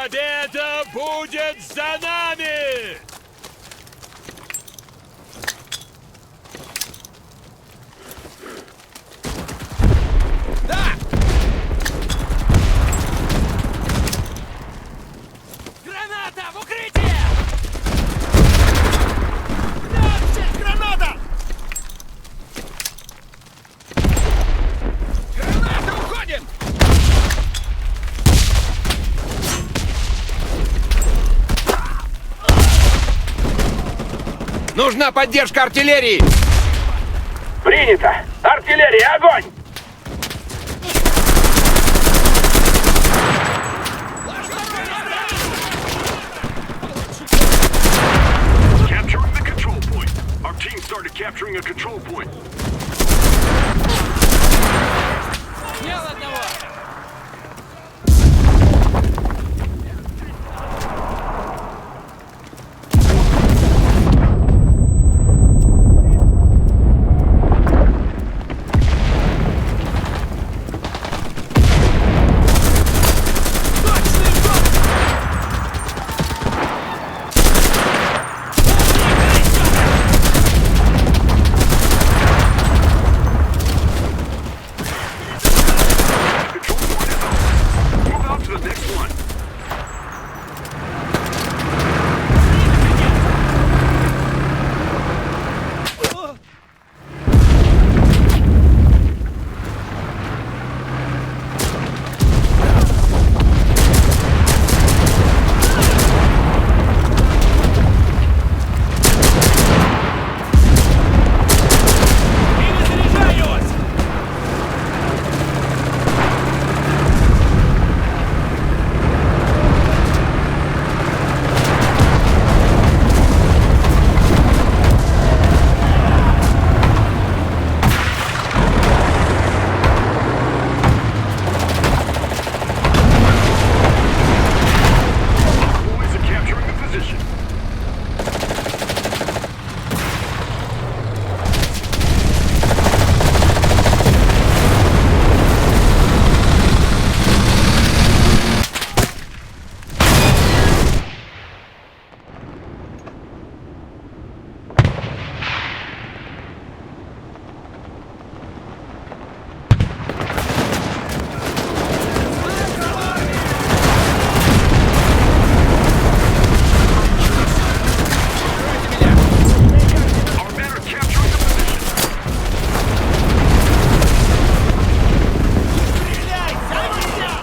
Победа будет за нами! Да! Граната! В укрытие! Граната! Граната! Уходим! Нужна поддержка артиллерии! Принято! Артиллерия, огонь! Capturing the control point. Our team started capturing a control point. Снял одного! Control point is ours. Move out to the next one. Перезаряжаюсь! Boys are capturing the position. Our men are capturing the position. Стреляй! Заводя!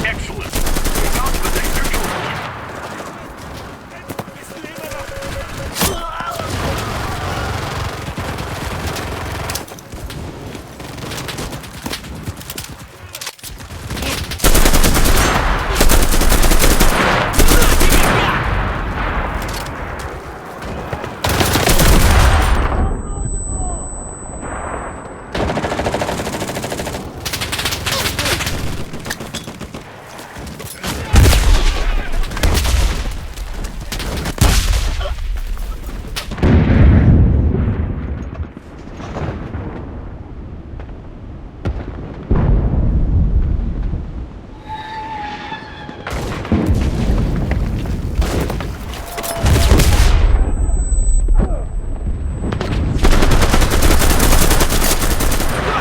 Excellent. Move out to the next control point.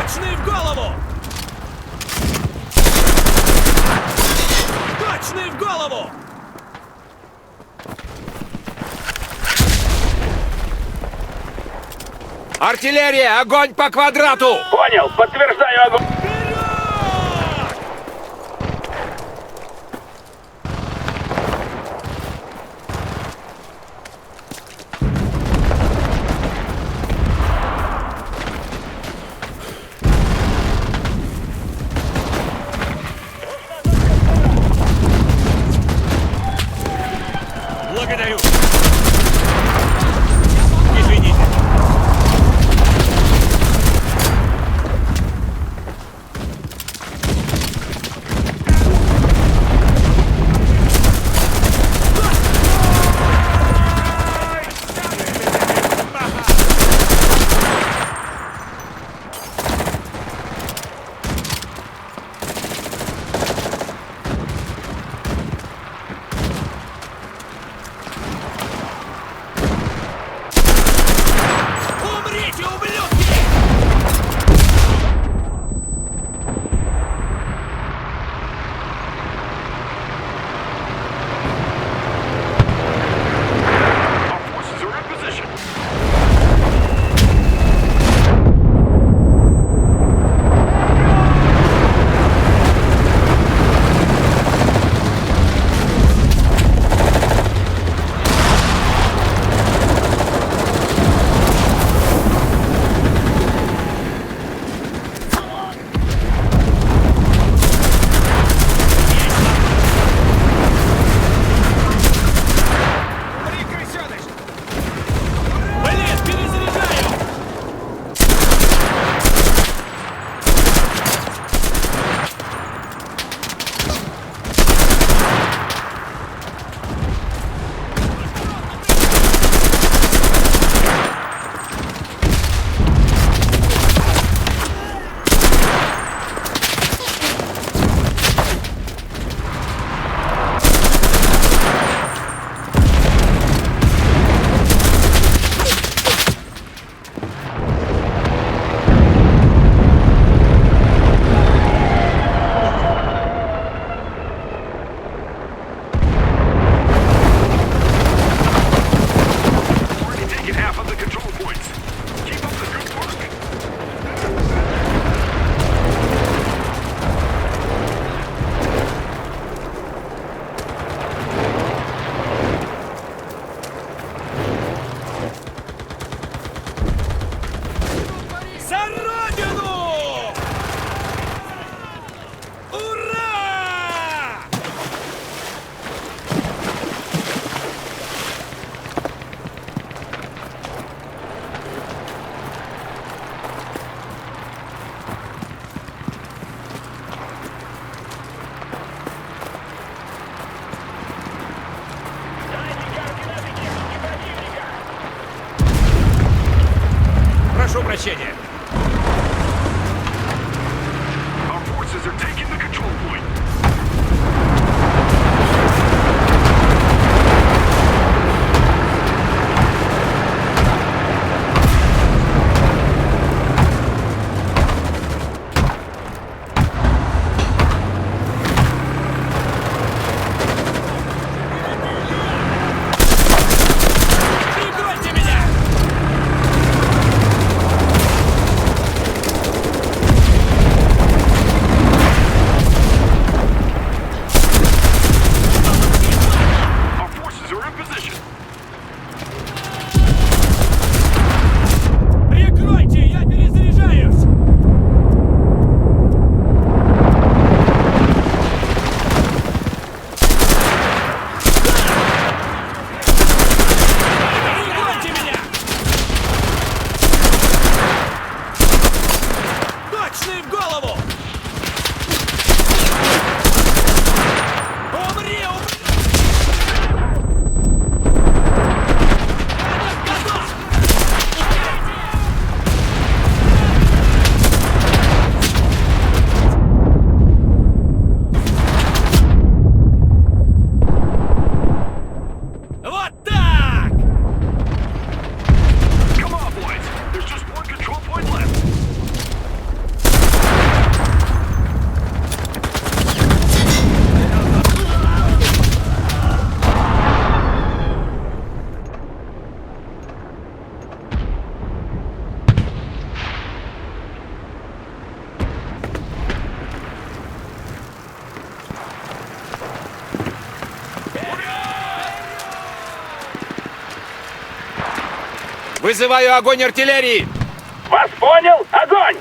Точный в голову! Точный в голову! Артиллерия! Огонь по квадрату! Понял, подтверждаю огонь. Вперед! прощения. Our forces are taking the control point. Прикройте меня! Our forces are in position. Прикройте, я перезаряжаюсь! Прикройте меня! Точный в голову! Умри, умри! Готов! Вот так! Come on, boys. There's just one control point left. Вызываю огонь артиллерии! Вас понял? Огонь!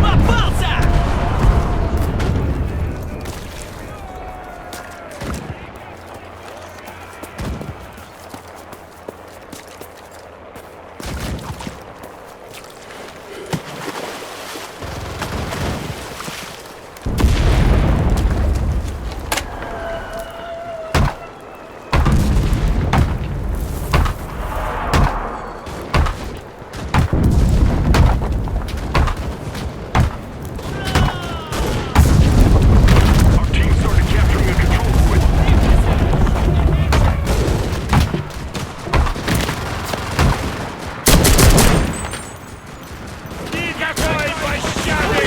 Попался! Our team started capturing a control point. Никакой пощады!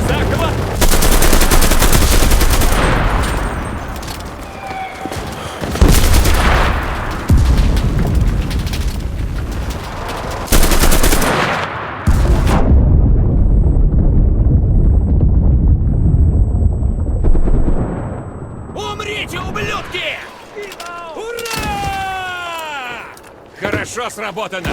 Захват! Умрите, ублюдки! Ура! Хорошо сработано!